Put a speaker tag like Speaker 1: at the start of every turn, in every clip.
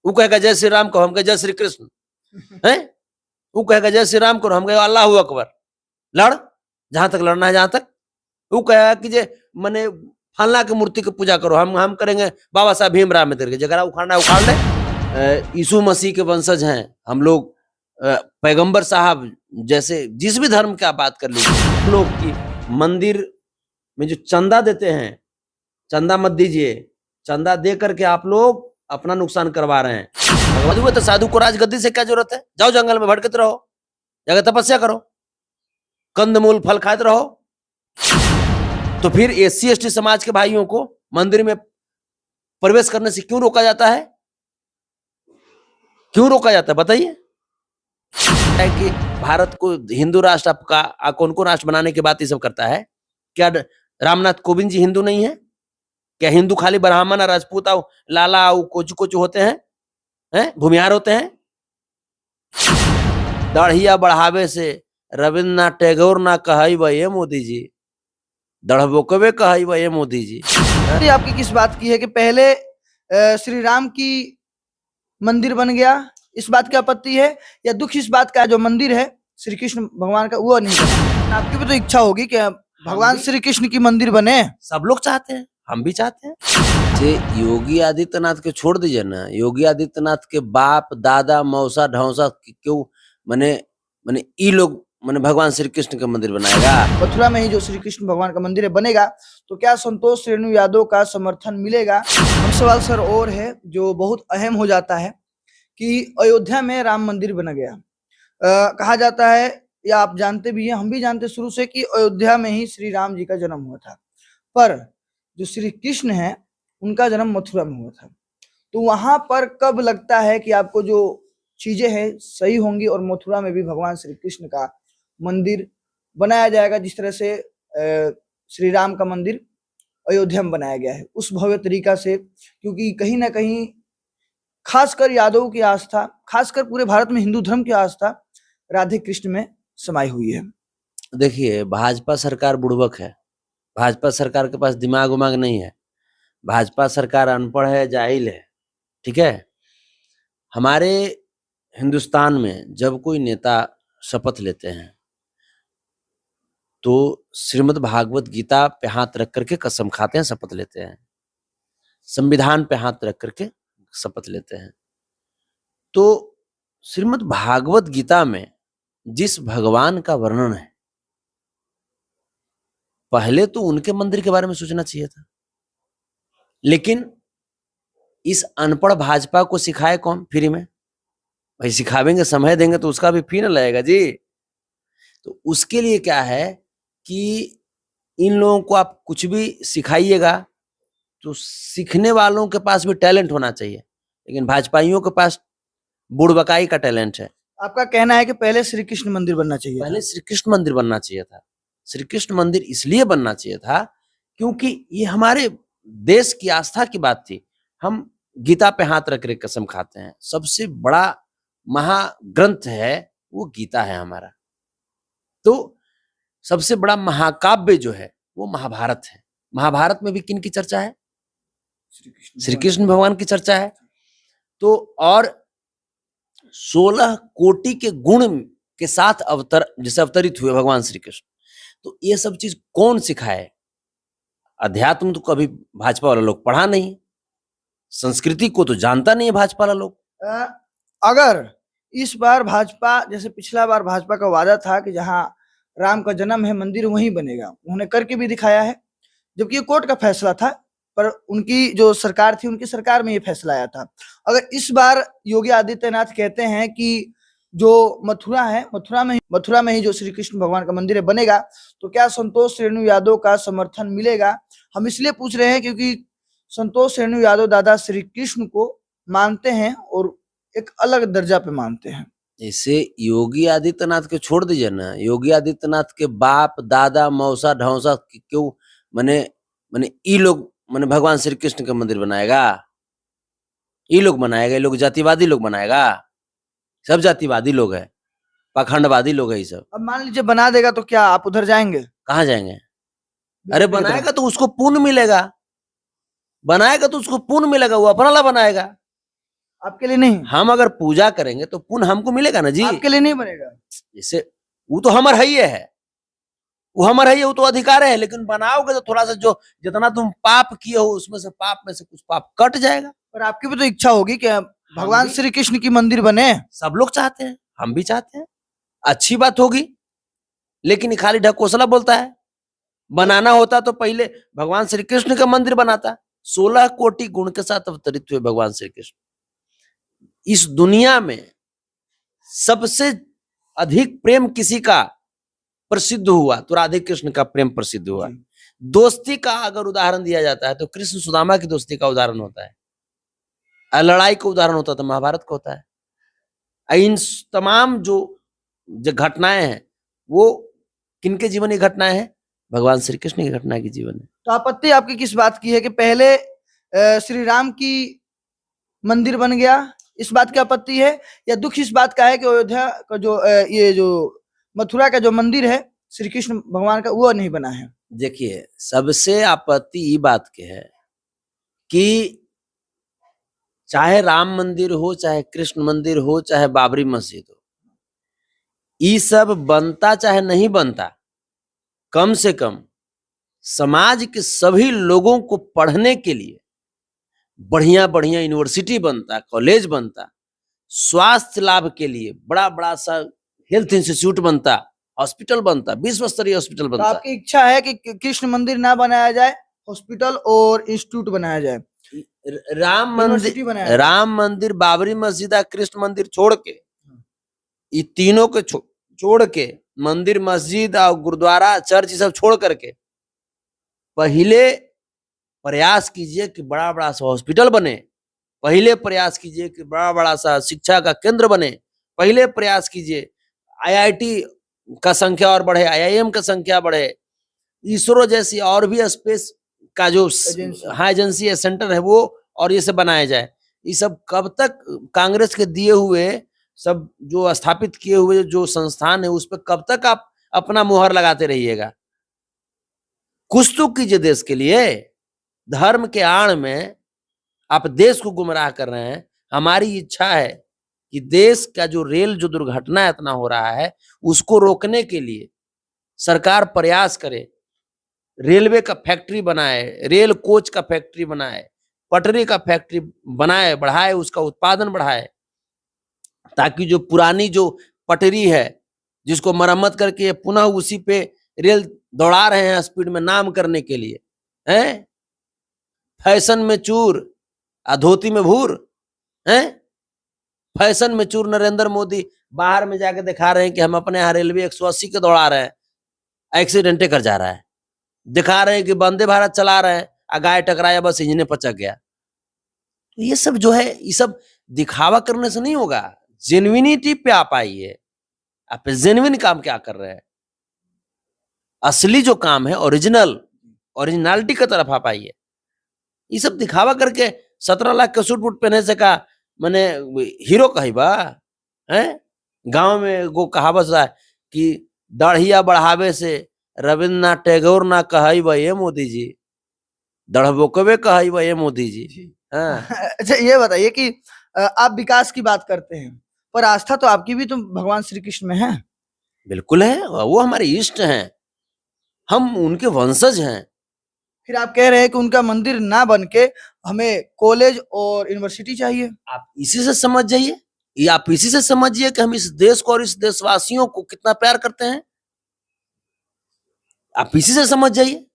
Speaker 1: वो कहेगा जय श्री राम कहो, हम कहे जय श्री कृष्ण है। वो कहेगा जय श्री राम करो, हम कहे अल्लाह अकबर, लड़ जहां तक लड़ना है जहां तक। वो कहेगा कि जे मने फलना की मूर्ति की पूजा करो, हम करेंगे बाबा साहब भीमराव अम्बेडकर की, जगह उखाड़ना है उखाड़ ले। यीशु मसीह के वंशज हैं हम लोग, पैगंबर साहब जैसे जिस भी धर्म की आप बात कर लीजिए, लोग की मंदिर में जो चंदा देते हैं, चंदा मत दीजिए, चंदा दे करके आप लोग अपना नुकसान करवा रहे हैं। भगवान तो साधु को राजगद्दी से क्या जरूरत है, जाओ जंगल में भटकते रहो, जाकर तपस्या करो, कंदमूल फल खाते रहो। तो फिर SC ST समाज के भाइयों को मंदिर में प्रवेश करने से क्यों रोका जाता है? क्यों रोका जाता है बताइए? कि भारत को हिंदू राष्ट्र का कौन को राष्ट्र बनाने की बात ये सब करता है? क्या रामनाथ कोविंद जी हिंदू नहीं है? क्या हिंदू खाली ब्राह्मण और राजपूत और लाला और कोचू होते हैं, भूमिहार होते हैं? दाढ़िया बढ़ावे से रविन्द्रनाथ टैगोर ना कहाई ये मोदी जी, दढ़बोकवे कहाई ये मोदी जी।
Speaker 2: आपकी किस बात की है कि पहले श्री राम की मंदिर बन गया, इस बात की आपत्ति है, या दुख इस बात का जो मंदिर है श्री कृष्ण भगवान का वो नहीं बना? आपकी भी तो इच्छा होगी कि भगवान श्री कृष्ण की मंदिर बने। सब
Speaker 1: लोग चाहते हैं, हम भी चाहते हैं। जे योगी आदित्यनाथ के छोड़ दीजिए ना, योगी आदित्यनाथ के बाप दादा मौसा ढौसा क्यों मने ई लोग मने भगवान श्री कृष्ण का मंदिर बनाएगा।
Speaker 2: मथुरा में ही जो श्री कृष्ण भगवान का मंदिर है बनेगा तो क्या संतोष रेणु यादव का समर्थन मिलेगा? हम सवाल सर और है जो बहुत अहम हो जाता है कि अयोध्या में राम मंदिर बना गया। कहा जाता है, या आप जानते भी हैं, हम भी जानते शुरू से, कि अयोध्या में ही श्री राम जी का जन्म हुआ था, पर जो श्री कृष्ण है उनका जन्म मथुरा में हुआ था। तो वहां पर कब लगता है कि आपको जो चीजें हैं सही होंगी और मथुरा में भी भगवान श्री कृष्ण का मंदिर बनाया जाएगा, जिस तरह से श्री राम का मंदिर अयोध्या में बनाया गया है उस भव्य तरीका से? क्योंकि कहीं ना कहीं खासकर यादव की आस्था, खासकर पूरे भारत में हिंदू धर्म की आस्था राधे कृष्ण में समाई हुई है।
Speaker 1: देखिए, भाजपा सरकार बुड़बक है, भाजपा सरकार के पास दिमाग उमाग नहीं है, भाजपा सरकार अनपढ़ है, जाहिल है, ठीक है। हमारे हिंदुस्तान में जब कोई नेता शपथ लेते हैं तो श्रीमद् भागवत गीता पे हाथ रख करके कसम खाते हैं, शपथ लेते हैं, संविधान पे हाथ रख करके शपथ लेते हैं। तो श्रीमद् भागवत गीता में जिस भगवान का वर्णन है, पहले तो उनके मंदिर के बारे में सोचना चाहिए था, लेकिन इस अनपढ़ भाजपा को सिखाए कौन फ्री में? भाई सिखावेंगे, समय देंगे तो उसका भी फी न लगेगा जी। तो उसके लिए क्या है कि इन लोगों को आप कुछ भी सिखाइएगा तो सीखने वालों के पास भी टैलेंट होना चाहिए, लेकिन भाजपाइयों के पास बुड़बकाई का टैलेंट है।
Speaker 2: आपका कहना है कि पहले श्री कृष्ण मंदिर बनना चाहिए,
Speaker 1: पहले श्री कृष्ण मंदिर बनना चाहिए था। श्री कृष्ण मंदिर इसलिए बनना चाहिए था क्योंकि ये हमारे देश की आस्था की बात थी। हम गीता पे हाथ रख कर कसम खाते हैं, सबसे बड़ा महाग्रंथ है वो गीता है हमारा। तो सबसे बड़ा महाकाव्य जो है वो महाभारत है। महाभारत में भी किन की चर्चा है? श्री कृष्ण भगवान की चर्चा है। तो और 16 कोटि के गुण के साथ जैसे अवतरित हुए भगवान श्री कृष्ण, तो ये सब चीज कौन सिखाए? अध्यात्म तो कभी भाजपा वाला लोग पढ़ा नहीं, संस्कृति को तो जानता नहीं है भाजपा वाला लोग।
Speaker 2: अगर इस बार भाजपा, जैसे पिछला बार भाजपा का वादा था कि जहां राम का जन्म है मंदिर वहीं बनेगा, उन्होंने करके भी दिखाया है, जबकि ये कोर्ट का फैसला था, पर उनकी जो सरकार थी उनकी सरकार में ये फैसला आया था। अगर इस बार योगी आदित्यनाथ कहते हैं कि जो मथुरा है, मथुरा में ही जो श्री कृष्ण भगवान का मंदिर है बनेगा, तो क्या संतोष रेणु यादव का समर्थन मिलेगा? हम इसलिए पूछ रहे हैं क्योंकि संतोष रेणु यादव दादा श्री कृष्ण को मानते हैं और एक अलग दर्जा पे मानते हैं।
Speaker 1: जैसे योगी आदित्यनाथ के छोड़ दीजिए ना, योगी आदित्यनाथ के बाप दादा मौसा ढौसा क्यों मने ई लोग मने भगवान श्री कृष्ण का मंदिर बनाएगा? ये लोग बनाएगा, ये लोग जातिवादी लोग बनाएगा, सब जातिवादी लोग है, पाखंडवादी लोग है ये सब।
Speaker 2: अब मान लीजिए बना देगा तो क्या आप उधर जाएंगे?
Speaker 1: कहाँ जाएंगे? अरे बनाएगा तो उसको पुण्य मिलेगा, बनाएगा तो उसको पुण्य मिलेगा, वो अपना ला बनाएगा।
Speaker 2: आपके लिए नहीं,
Speaker 1: हम अगर पूजा करेंगे तो पुण्य हमको मिलेगा ना जी।
Speaker 2: आपके लिए नहीं बनेगा।
Speaker 1: जैसे वो तो हमर है ही है, वो हमर है ही, वो तो अधिकार है, लेकिन बनाओगे तो थोड़ा सा जो जितना तुम पाप किए हो उसमें से पाप में से कुछ पाप कट जाएगा।
Speaker 2: पर आपकी भी तो इच्छा होगी कि भगवान
Speaker 1: भी-
Speaker 2: श्री कृष्ण की मंदिर बने।
Speaker 1: सब लोग चाहते हैं, हम भी चाहते हैं, अच्छी बात होगी, लेकिन ये खाली ढकोसला बोलता है। बनाना होता तो पहले भगवान श्री कृष्ण का मंदिर बनाता। 16 कोटि गुण के साथ अवतरित हुए भगवान श्री कृष्ण। इस दुनिया में सबसे अधिक प्रेम किसी का प्रसिद्ध हुआ तो राधे कृष्ण का प्रेम प्रसिद्ध हुआ।
Speaker 2: जी।
Speaker 1: दोस्ती का अगर उदाहरण दिया जाता है तो कृष्ण सुदामा की दोस्ती का उदाहरण होता है, और लड़ाई का उदाहरण होता तो महाभारत का होता है। इन तमाम जो घटनाएं हैं वो किनके जीवन की घटनाएं हैं? भगवान श्री कृष्ण की घटना की जीवन है।
Speaker 2: तो आपत्ति आपकी किस बात की है कि पहले श्री राम की मंदिर बन गया, इस बात की आपत्ति है, या दुख इस बात का है कि अयोध्या का जो ये जो मथुरा का जो मंदिर है श्री कृष्ण भगवान का वो नहीं बना है?
Speaker 1: देखिए, सबसे आपत्ति ये बात के है कि चाहे राम मंदिर हो, चाहे कृष्ण मंदिर हो, चाहे बाबरी मस्जिद हो, ये सब बनता चाहे नहीं बनता, कम से कम समाज के सभी लोगों को पढ़ने के लिए बढ़िया बढ़िया यूनिवर्सिटी बनता, कॉलेज बनता, स्वास्थ्य लाभ के लिए बड़ा बड़ा सा हेल्थ इंस्टीट्यूट बनता, हॉस्पिटल बनता, विश्व स्तरीय हॉस्पिटल
Speaker 2: तो
Speaker 1: बनता।
Speaker 2: आपकी इच्छा है कि कृष्ण मंदिर ना बनाया जाए, हॉस्पिटल और इंस्टीट्यूट बनाया जाए, यूनिवर्सिटी बनाया जाए।
Speaker 1: राम मंदिर, बाबरी मस्जिद, कृष्ण मंदिर छोड़ के, ये तीनों को छोड़ के, मंदिर, मस्जिद और गुरुद्वारा, चर्च सब छोड़ करके पहले प्रयास कीजिए कि बड़ा बड़ा सा हॉस्पिटल बने, पहले प्रयास कीजिए कि बड़ा बड़ा सा शिक्षा का केंद्र बने, पहले प्रयास कीजिए आईआईटी का संख्या और बढ़े, आईआईएम का संख्या बढ़े, इसरो जैसी और भी स्पेस का जो हाँ एजेंसी है, सेंटर है, वो और ये सब बनाया जाए। ये सब कब तक कांग्रेस के दिए हुए सब जो स्थापित किए हुए जो संस्थान है उस पर कब तक आप अपना मुहर लगाते रहिएगा? कुछ तो कीजिए देश के लिए। धर्म के आड़ में आप देश को गुमराह कर रहे हैं। हमारी इच्छा है कि देश का जो रेल जो दुर्घटना इतना हो रहा है उसको रोकने के लिए सरकार प्रयास करे, रेलवे का फैक्ट्री बनाए, रेल कोच का फैक्ट्री बनाए, पटरी का फैक्ट्री बनाए, बढ़ाए, उसका उत्पादन बढ़ाए, ताकि जो पुरानी जो पटरी है जिसको मरम्मत करके पुनः उसी पे रेल दौड़ा रहे हैं स्पीड में नाम करने के लिए, हैं? फैशन में चूर धोती में भूर, हैं? फैशन में चूर नरेंद्र मोदी बाहर में जाके दिखा रहे हैं कि हम अपने यहाँ रेलवे 180 के दौड़ा रहे हैं, एक्सीडेंटे कर जा रहा है। दिखा रहे हैं कि वंदे भारत चला रहे हैं, गाय टकराया, बस इंजन पचक गया। तो ये सब जो है, ये सब दिखावा करने से नहीं होगा। जेन्युइनिटी पे आप आइए, आप जेन्युइन काम क्या कर रहे हैं, असली जो काम है, ओरिजिनलिटी की तरफ आप आइए। ये सब दिखावा करके 17 लाख के सूट बूट पहने से का मैंने हीरो कही बा है। गांव में वो कहावत है कि दाढ़िया बढ़ावे से रविन्द्रनाथ टैगोर ना कही बा ये मोदी जी, दढ़बोकवे कही बा ये मोदी जी। हाँ।
Speaker 2: अच्छा ये बताइए कि आप विकास की बात करते हैं, पर आस्था तो आपकी भी तो भगवान श्री कृष्ण में है।
Speaker 1: बिल्कुल है, वो हमारे इष्ट हैं, हम उनके वंशज हैं।
Speaker 2: फिर आप कह रहे हैं कि उनका मंदिर ना बन के हमें कॉलेज और यूनिवर्सिटी चाहिए।
Speaker 1: आप इसी से समझ जाइए, ये आप इसी से समझिए कि हम इस देश को और इस देशवासियों को कितना प्यार करते हैं। आप इसी से समझ जाइए।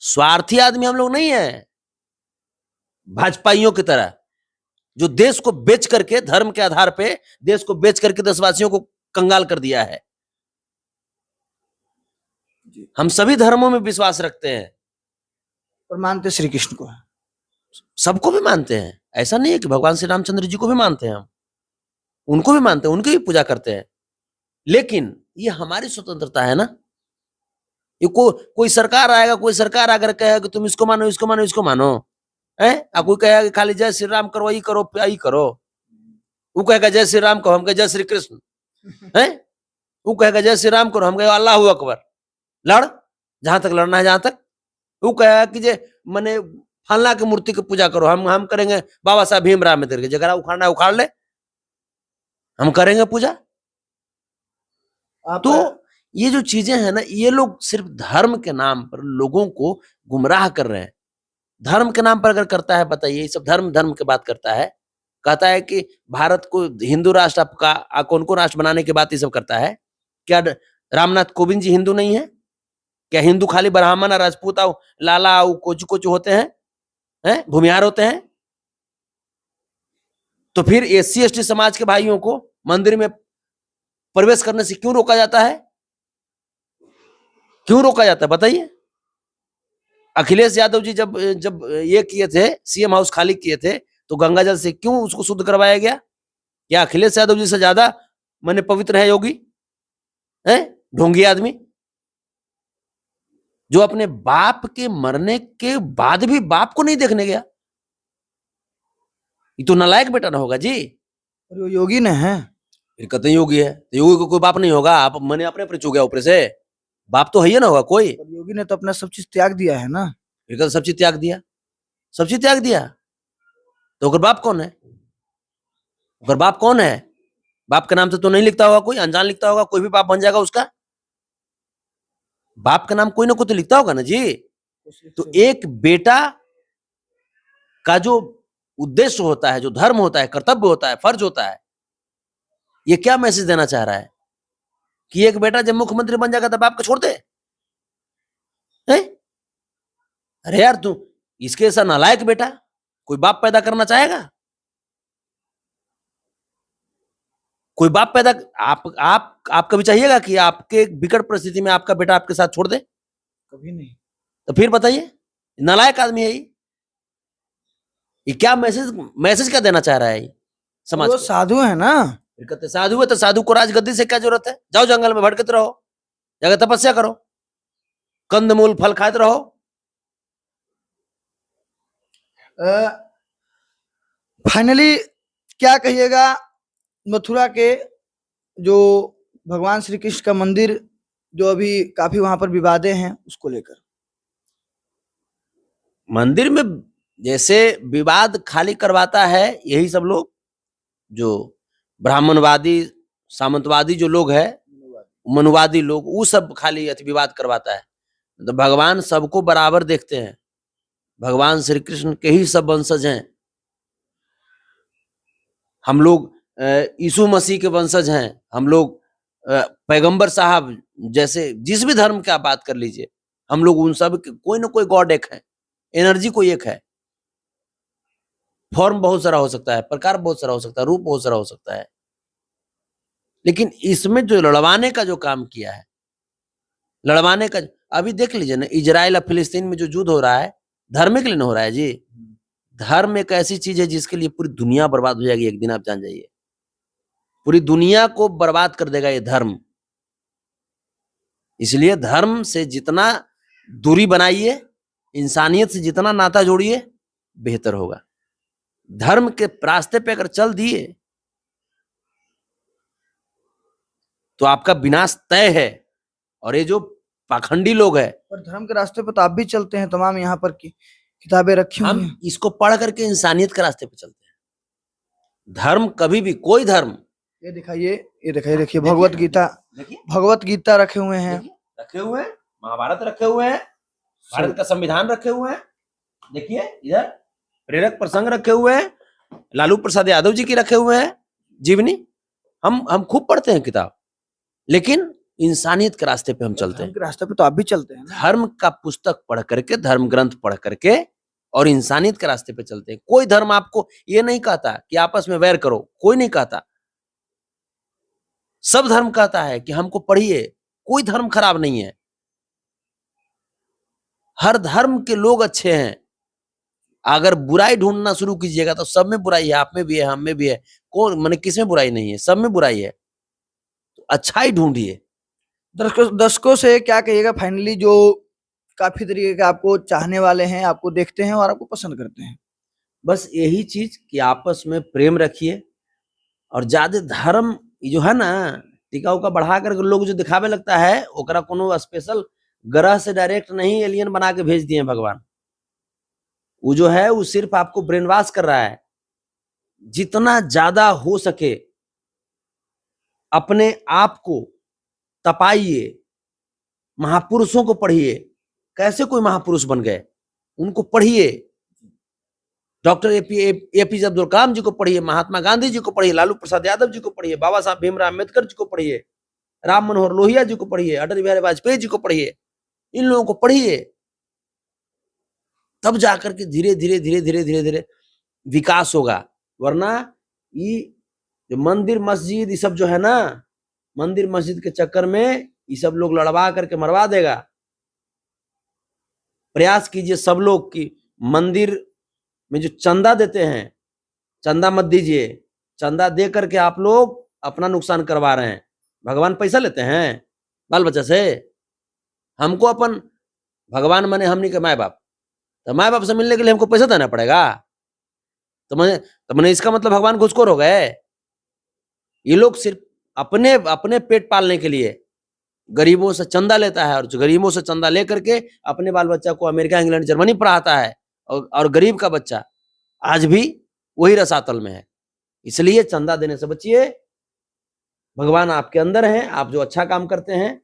Speaker 1: स्वार्थी आदमी हम लोग नहीं है, भाजपाइयों की तरह जो देश को बेच करके, धर्म के आधार पे देश को बेच करके देशवासियों को कंगाल कर दिया है। हम सभी धर्मों में विश्वास रखते हैं
Speaker 2: और मानते श्री कृष्ण को है,
Speaker 1: सबको भी मानते हैं। ऐसा नहीं है कि भगवान श्री रामचंद्र जी को भी मानते हैं, हम उनको भी मानते हैं, उनकी भी पूजा करते हैं। लेकिन ये हमारी स्वतंत्रता है ना। ये कोई सरकार आएगा, कोई सरकार आकर कहेगा कि तुम इसको मानो, इसको मानो, इसको मानो, है? कोई कहेगा कि खाली जय श्री राम करो, यही करो, यही करो। वो कहेगा जय श्री राम करो, हम कहे जय श्री कृष्ण, है? वो कहेगा जय श्री राम करो, हम कहे अल्लाह अकबर, लड़ जहां तक लड़ना है, जहां तक। वो कहेगा कि जे मने फलना की मूर्ति की पूजा करो, हम करेंगे बाबा साहब भीमराव अम्बेडकर की, जगह उखाड़ना है उखाड़ ले, हम करेंगे पूजा।
Speaker 2: आप
Speaker 1: तो ये जो चीजें हैं ना, ये लोग सिर्फ धर्म के नाम पर लोगों को गुमराह कर रहे हैं। धर्म के नाम पर अगर करता है, बताइए, ये सब धर्म धर्म की बात करता है, कहता है कि भारत को हिंदू राष्ट्र का कौन कौन राष्ट्र बनाने की बात ये सब करता है। क्या रामनाथ कोविंद जी हिंदू नहीं है? क्या हिंदू खाली ब्राह्मण और राजपूत और लाला और कोचू कोचू होते हैं, भूमिहार होते हैं? तो फिर एससी एसटी समाज के भाइयों को मंदिर में प्रवेश करने से क्यों रोका जाता है? क्यों रोका जाता है बताइए? अखिलेश यादव जी जब जब ये किए थे, सीएम हाउस खाली किए थे, तो गंगा जल से क्यों उसको शुद्ध करवाया गया? क्या अखिलेश यादव जी से ज्यादा माने पवित्र है योगी? है ढोंगी आदमी जो अपने बाप के मरने के बाद भी बाप को नहीं देखने गया। ये तो नालायक बेटा ना होगा जी।
Speaker 2: और वो योगी ने है,
Speaker 1: फिर कहते हैं योगी है, तो योगी को कोई बाप नहीं होगा? आप मैंने अपने पर चू गया ऊपर से, बाप तो है ही ना होगा कोई।
Speaker 2: और योगी ने तो अपना सब चीज त्याग दिया है ना।
Speaker 1: फिर कहते सब चीज त्याग दिया, सब चीज त्याग दिया, तो अगर बाप कौन है? अगर बाप कौन है? बाप के नाम से तो नहीं लिखता होगा कोई, अनजान लिखता होगा, कोई भी बाप बन जाएगा उसका। बाप का नाम कोई ना कोई तो लिखता होगा ना जी। तो एक बेटा का जो उद्देश्य होता है, जो धर्म होता है, कर्तव्य होता है, फर्ज होता है, ये क्या मैसेज देना चाह रहा है कि एक बेटा जब मुख्यमंत्री बन जाएगा तो बाप को छोड़ दे? अरे यार, तू इसके ऐसा नालायक बेटा कोई बाप पैदा करना चाहेगा? कोई बाप पैदा आप कभी चाहिएगा कि आपके विकट परिस्थिति में आपका बेटा आपके साथ छोड़ दे?
Speaker 2: कभी नहीं।
Speaker 1: तो फिर बताइए, नालायक आदमी है ये क्या मैसेज क्या देना चाह रहा है ये समाज
Speaker 2: वो
Speaker 1: को?
Speaker 2: साधु है ना।
Speaker 1: फिर कहते साधु है, तो साधु को राजगद्दी से क्या जरूरत है? जाओ जंगल में भटकते रहो, जाकर तपस्या करो, कंदमूल फल खाते रहो।
Speaker 2: फाइनली क्या कहिएगा मथुरा के जो भगवान श्री कृष्ण का मंदिर, जो अभी काफी वहां पर विवादें हैं, उसको लेकर?
Speaker 1: मंदिर में जैसे विवाद खाली करवाता है यही सब लोग, जो ब्राह्मणवादी सामंतवादी जो लोग है, मनुवादी लोग, वो सब खाली विवाद करवाता है। तो भगवान सबको बराबर देखते हैं, भगवान श्री कृष्ण के ही सब वंशज हैं हम लोग, यीशु मसीह के वंशज हैं हम लोग, पैगंबर साहब जैसे जिस भी धर्म की आप बात कर लीजिए, हम लोग उन सब कोई ना कोई गॉड एक है, एनर्जी कोई एक है। फॉर्म बहुत सारा हो सकता है, प्रकार बहुत सारा हो सकता है, रूप बहुत सारा हो सकता है, लेकिन इसमें जो लड़वाने का जो काम किया है, लड़वाने का, अभी देख लीजिए ना, इजराइल और फिलिस्तीन में जो युद्ध हो रहा है, धर्म के लिए नहीं हो रहा है जी। धर्म एक ऐसी चीज है जिसके लिए पूरी दुनिया बर्बाद हो जाएगी एक दिन, आप जान जाइए। पूरी दुनिया को बर्बाद कर देगा ये धर्म। इसलिए धर्म से जितना दूरी बनाइए, इंसानियत से जितना नाता जोड़िए, बेहतर होगा। धर्म के रास्ते पे अगर चल दिए तो आपका विनाश तय है। और ये जो पाखंडी लोग हैं,
Speaker 2: पर धर्म के रास्ते पर तो आप भी चलते हैं, तमाम यहाँ पर की किताबें रखी हुई हैं।
Speaker 1: हम इसको पढ़ करके इंसानियत के रास्ते पे चलते हैं। धर्म कभी भी, कोई धर्म,
Speaker 2: ये दिखाइए, ये दिखाइए, देखिए भगवत गीता, भगवत गीता रखे हुए हैं,
Speaker 1: रखे हुए हैं, महाभारत रखे हुए हैं, भारत का संविधान रखे हुए हैं, देखिए इधर प्रेरक प्रसंग रखे हुए हैं, लालू प्रसाद यादव जी की रखे हुए हैं जीवनी। हम खूब पढ़ते हैं किताब, लेकिन इंसानियत के रास्ते पे हम चलते हैं।
Speaker 2: धर्म के रास्ते पे तो आप भी चलते हैं ना।
Speaker 1: धर्म का पुस्तक पढ़ करके, धर्म ग्रंथ पढ़ करके और इंसानियत के रास्ते पे चलते हैं। कोई धर्म आपको ये नहीं कहता कि आपस में वैर करो, कोई नहीं कहता। सब धर्म कहता है कि हमको पढ़िए, कोई धर्म खराब नहीं है, हर धर्म के लोग अच्छे हैं। अगर बुराई ढूंढना शुरू कीजिएगा तो सब में बुराई है, आप में भी है, हम में भी है, कौन माने किस में बुराई नहीं है? सब में बुराई है। तो अच्छाई ढूंढिए।
Speaker 2: दर्शकों से क्या कहिएगा फाइनली, जो काफी तरीके के आपको चाहने वाले हैं, आपको देखते हैं और आपको पसंद करते हैं?
Speaker 1: बस यही चीज कि आपस में प्रेम रखिए, और ज्यादा धर्म जो है ना, टीका उका बढ़ा करके लोग जो दिखावे लगता है, ओकरा कोनो स्पेशल ग्रह से डायरेक्ट नहीं एलियन बना के भेज दिए भगवान। वो जो है वो सिर्फ आपको ब्रेन वॉश कर रहा है। जितना ज्यादा हो सके अपने आप को तपाइए, महापुरुषों को पढ़िए, कैसे कोई महापुरुष बन गए उनको पढ़िए। डॉक्टर एपीजे अब्दुल कलाम जी को पढ़िए, महात्मा गांधी जी को पढ़िए, लालू प्रसाद यादव जी को पढ़िए, बाबा साहब भीमराव अम्बेडकर जी को पढ़िए, राम मनोहर लोहिया जी को पढ़िए, अटल बिहारी वाजपेयी जी को पढ़िए। इन लोगों को पढ़िए, तब जाकर के धीरे धीरे धीरे धीरे धीरे धीरे विकास होगा। वरना ये जो मंदिर मस्जिद ये सब जो है ना, मंदिर मस्जिद के चक्कर में ये सब लोग लड़वा करके मरवा देगा। प्रयास कीजिए सब लोग कि मंदिर में जो चंदा देते हैं, चंदा मत दीजिए। चंदा दे करके आप लोग अपना नुकसान करवा रहे हैं। भगवान पैसा लेते हैं बाल बच्चा से? हमको अपन भगवान माने हमनी के माए बाप, तो माए बाप से मिलने के लिए हमको पैसा देना पड़ेगा? तो मैंने इसका मतलब भगवान घुसखोर हो गए? ये लोग सिर्फ अपने अपने पेट पालने के लिए गरीबों से चंदा लेता है, और जो गरीबों से चंदा लेकर के अपने बाल बच्चा को अमेरिका, इंग्लैंड, जर्मनी पढ़ाता है, और गरीब का बच्चा आज भी वही रसातल में है। इसलिए चंदा देने से बचिए। भगवान आपके अंदर हैं, आप जो अच्छा काम करते हैं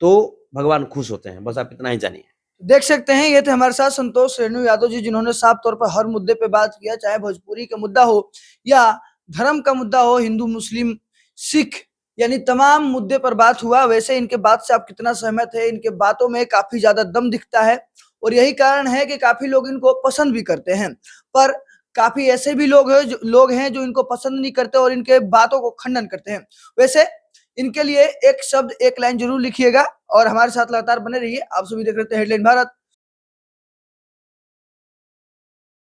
Speaker 1: तो भगवान खुश होते हैं। बस आप इतना ही जानिए।
Speaker 2: देख सकते हैं ये थे हमारे साथ संतोष रेणु यादव जी, जिन्होंने साफ तौर पर हर मुद्दे पे बात किया, चाहे भोजपुरी का मुद्दा हो या धर्म का मुद्दा हो, हिंदू मुस्लिम सिख यानी तमाम मुद्दे पर बात हुआ। वैसे इनके बात से आप कितना सहमत है? इनके बातों में काफी ज्यादा दम दिखता है, और यही कारण है कि काफी लोग इनको पसंद भी करते हैं। पर काफी ऐसे भी लोग हैं जो इनको पसंद नहीं करते और इनके बातों को खंडन करते हैं। वैसे इनके लिए एक शब्द, एक लाइन जरूर लिखिएगा, और हमारे साथ लगातार बने रहिए। आप सभी देख रहे थे हेडलाइन भारत।